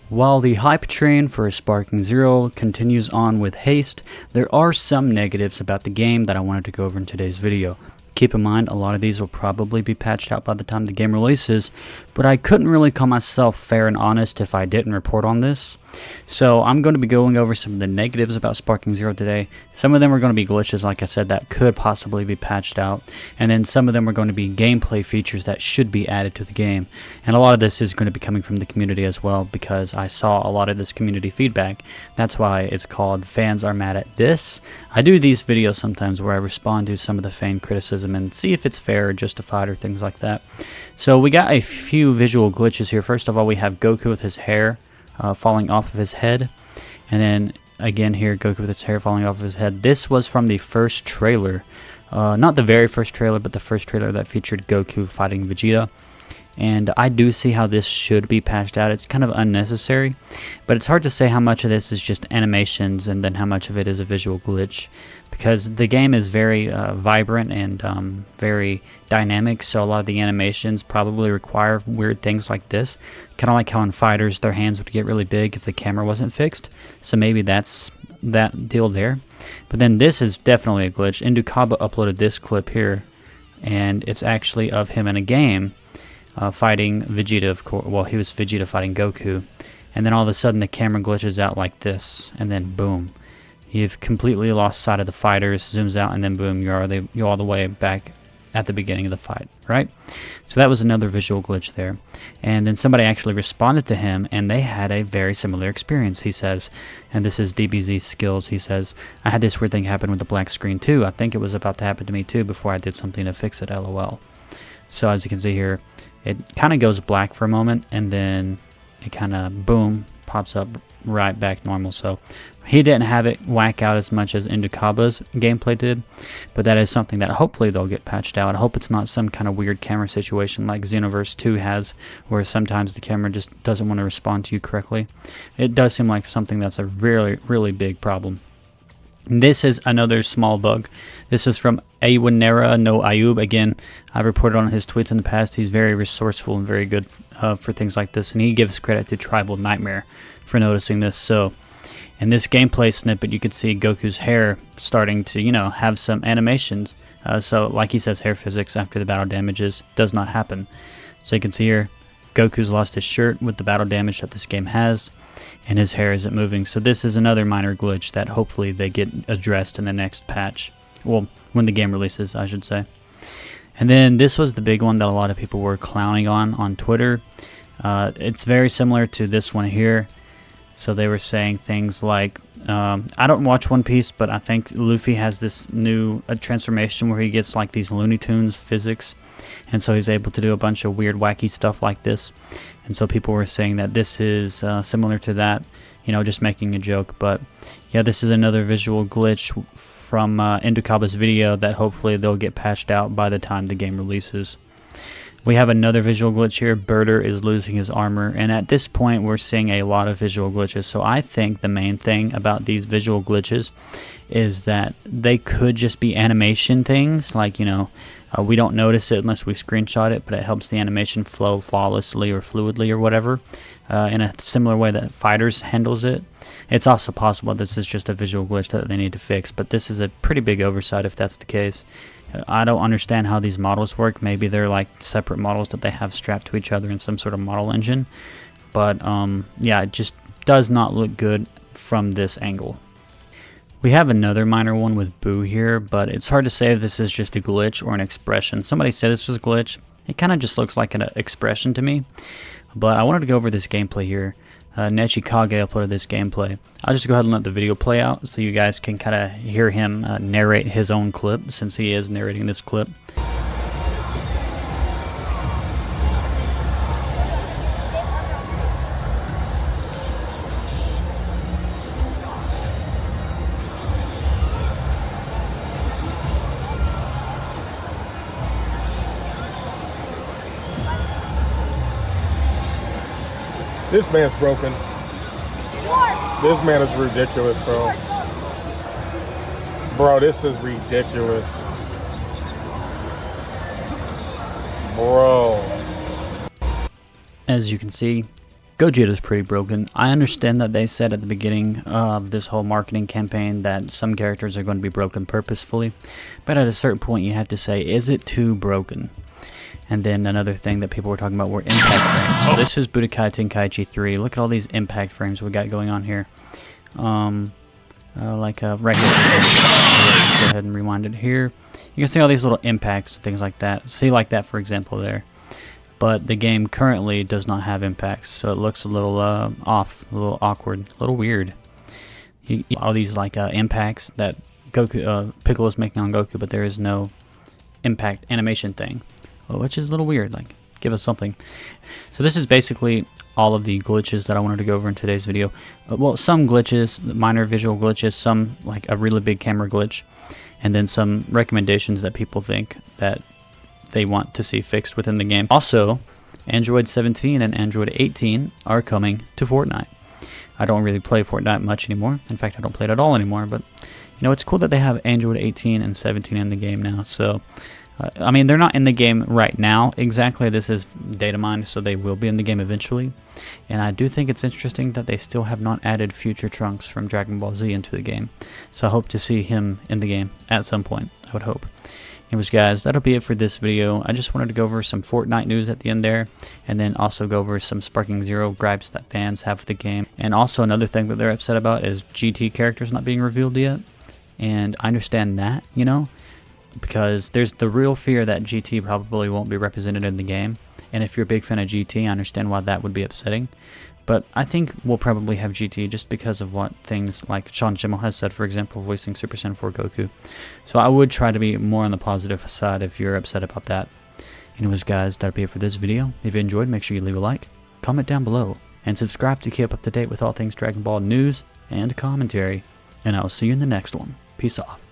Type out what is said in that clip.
While the hype train for Sparking Zero continues on with haste, there are some negatives about the game that I wanted to go over in today's video. Keep in mind, a lot of these will probably be patched out by the time the game releases, but I couldn't really call myself fair and honest if I didn't report on this. So I'm going to be going over some of the negatives about Sparking Zero today. Some of them are going to be glitches, like I said, that could possibly be patched out, and then some of them are going to be gameplay features that should be added to the game. And a lot of this is going to be coming from the community as well, because I saw a lot of this community feedback. That's why it's called Fans Are Mad at This. I do these videos sometimes where I respond to some of the fan criticism and see if it's fair or justified or things like that. So we got a few visual glitches here. First of all, we have Goku with his hair falling off of his head, and then again here Goku with his hair falling off of his head. This was from the first trailer, not the very first trailer, but the first trailer that featured Goku fighting Vegeta. And I do see how this should be patched out. It's kind of unnecessary, but it's hard to say how much of this is just animations and then how much of it is a visual glitch, because the game is very vibrant and very dynamic, so a lot of the animations probably require weird things like this. Kind of like how in Fighters their hands would get really big if the camera wasn't fixed, so maybe that's that deal there. But then this is definitely a glitch. Indukaba uploaded this clip here, and it's actually of him in a game fighting Vegeta, of course. Well, he was Vegeta fighting Goku, and then all of a sudden the camera glitches out like this, and then boom, you've completely lost sight of the fighters, zooms out, and then boom, you're all the way back at the beginning of the fight, right? So that was another visual glitch there. And then somebody actually responded to him, and they had a very similar experience, he says. And this is DBZ Skills. He says, I had this weird thing happen with the black screen too. I think it was about to happen to me too before I did something to fix it, LOL. So as you can see here, it kind of goes black for a moment, and then it kind of, boom, pops up right back normal. So he didn't have it whack out as much as Indukaba's gameplay did, but that is something that hopefully they'll get patched out. I hope it's not some kind of weird camera situation like Xenoverse 2 has, where sometimes the camera just doesn't want to respond to you correctly. It does seem like something that's a really, really big problem. This is another small bug. This is from Awanera No Ayub. Again, I've reported on his tweets in the past. He's very resourceful and very good for things like this, and he gives credit to Tribal Nightmare for noticing this. So in this gameplay snippet, you could see Goku's hair starting to, have some animations. So like he says, hair physics after the battle damages does not happen. So you can see here, Goku's lost his shirt with the battle damage that this game has, and his hair isn't moving. So this is another minor glitch that hopefully they get addressed in the next patch. Well, when the game releases, I should say. And then this was the big one that a lot of people were clowning on Twitter. It's very similar to this one here. So they were saying things like, I don't watch One Piece, but I think Luffy has this new transformation where he gets like these Looney Tunes physics, and so he's able to do a bunch of weird wacky stuff like this. And so people were saying that this is similar to that, just making a joke. But yeah, this is another visual glitch from Indukaba's video that hopefully they'll get patched out by the time the game releases. We have another visual glitch here. Birder is losing his armor, and at this point we're seeing a lot of visual glitches. So I think the main thing about these visual glitches is that they could just be animation things, like, we don't notice it unless we screenshot it, but it helps the animation flow flawlessly or fluidly or whatever, in a similar way that Fighters handles it. It's also possible this is just a visual glitch that they need to fix, but this is a pretty big oversight if that's the case. I don't understand how these models work. Maybe they're like separate models that they have strapped to each other in some sort of model engine, but yeah, it just does not look good from this angle. We have another minor one with Boo here, but it's hard to say if this is just a glitch or an expression. Somebody said this was a glitch. It kind of just looks like an expression to me, but I wanted to go over this gameplay here. Nechikage uploaded this gameplay. I'll just go ahead and let the video play out so you guys can kind of hear him narrate his own clip, since he is narrating this clip. This man's broken. This man is ridiculous, bro. Bro, this is ridiculous. Bro. As you can see, Gogeta is pretty broken. I understand that they said at the beginning of this whole marketing campaign that some characters are going to be broken purposefully, but at a certain point you have to say, is it too broken? And then another thing that people were talking about were impact frames. So this is Budokai Tenkaichi 3. Look at all these impact frames we got going on here. Right here. Let's go ahead and rewind it here. You can see all these little impacts, things like that. See like that, for example, there. But the game currently does not have impacts, so it looks a little off, a little awkward, a little weird. All these like impacts that Piccolo is making on Goku, but there is no impact animation thing, which is a little weird. Like, give us something. So this is basically all of the glitches that I wanted to go over in today's video. Well, some glitches, minor visual glitches, some like a really big camera glitch, and then some recommendations that people think that they want to see fixed within the game. Also, Android 17 and Android 18 are coming to Fortnite. I don't really play Fortnite much anymore. In fact, I don't play it at all anymore, but you know, it's cool that they have Android 18 and 17 in the game now. So I mean, they're not in the game right now exactly. This is data mined, so they will be in the game eventually. And I do think it's interesting that they still have not added Future Trunks from Dragon Ball Z into the game. So I hope to see him in the game at some point, I would hope. Anyways, guys, that'll be it for this video. I just wanted to go over some Fortnite news at the end there, and then also go over some Sparking Zero gripes that fans have for the game. And also another thing that they're upset about is GT characters not being revealed yet. And I understand that, you know, because there's the real fear that GT probably won't be represented in the game. And if you're a big fan of GT, I understand why that would be upsetting. But I think we'll probably have GT just because of what things like Sean Jimmel has said, for example, voicing Super Saiyan 4 Goku. So I would try to be more on the positive side if you're upset about that. Anyways, guys, that'll be it for this video. If you enjoyed, make sure you leave a like, comment down below, and subscribe to keep up to date with all things Dragon Ball news and commentary. And I will see you in the next one. Peace off.